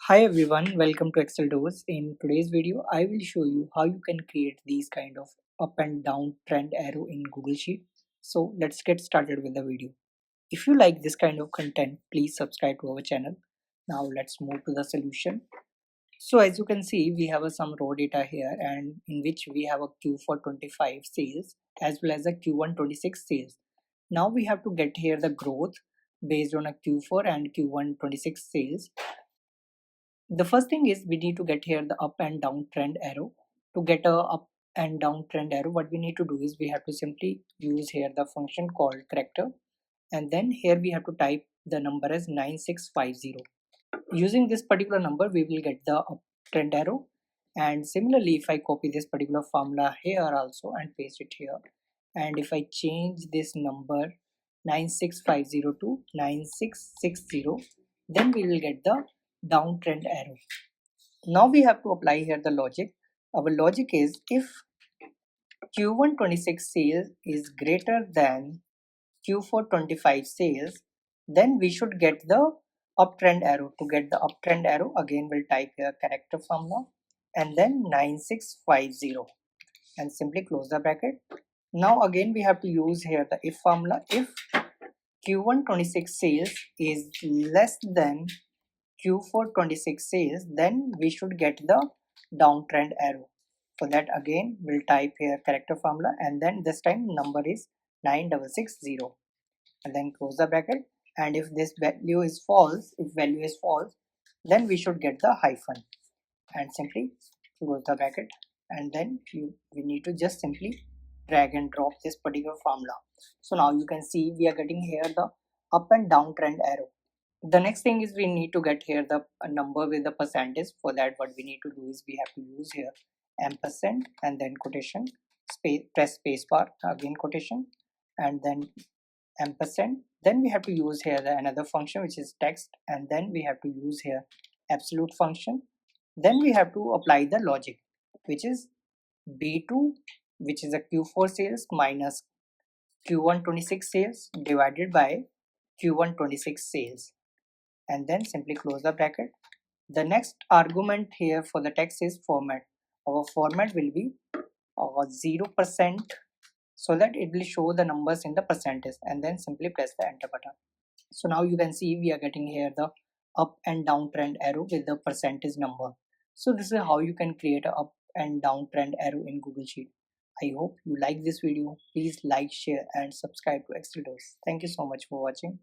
Hi everyone, welcome to Excel Doors. In today's video, I will show you how you can create these kind of up and down trend arrow in Google Sheet. So let's get started with the video. If you like this kind of content, please subscribe to our channel. Now let's move to the solution. So as you can see, we have some raw data here and in which we have a Q4 25 sales as well as a Q1 26 sales. Now we have to get here the growth based on a Q4 and Q1 26 sales. The first thing is we need to get here the up and down trend arrow. To get a up and down trend arrow, what we need to do is we have to simply use here the function called character, and then here we have to type the number as 9650. Using this particular number we will get the up trend arrow, and similarly if I copy this particular formula here also and paste it here, and if I change this number 9650 to 9660, then we will get the downtrend arrow. Now we have to apply here the logic. Our logic is if Q1 26 sales is greater than Q4 25 sales, then we should get the uptrend arrow. To get the uptrend arrow, again we'll type here character formula and then 9650 and simply close the bracket. Now again we have to use here the if formula. If Q1 26 sales is less than Q4 26 sales, then we should get the downtrend arrow. For that again we'll type here character formula and then this time number is 9660 and then close the bracket, and if this value is false, then we should get the hyphen and simply close the bracket, and then we need to just simply drag and drop this particular formula. So now you can see we are getting here the up and down trend arrow. The next thing is we need to get here the number with the percentage. For that what we need to do is we have to use here ampersand and then quotation, press space bar, again quotation and then ampersand. Then we have to use here the another function which is text, and then we have to use here absolute function. Then we have to apply the logic which is B2, which is a Q4 sales minus Q1 26 sales divided by Q1 26 sales, and then simply close the bracket. The next argument here for the text is format. Our format will be 0%, so that it will show the numbers in the percentage, and then simply press the enter button. So now you can see we are getting here the up and down trend arrow with the percentage number. So this is how you can create a up and down trend arrow in Google Sheet. I hope you like this video. Please like, share and subscribe to Excel Doors. Thank you so much for watching.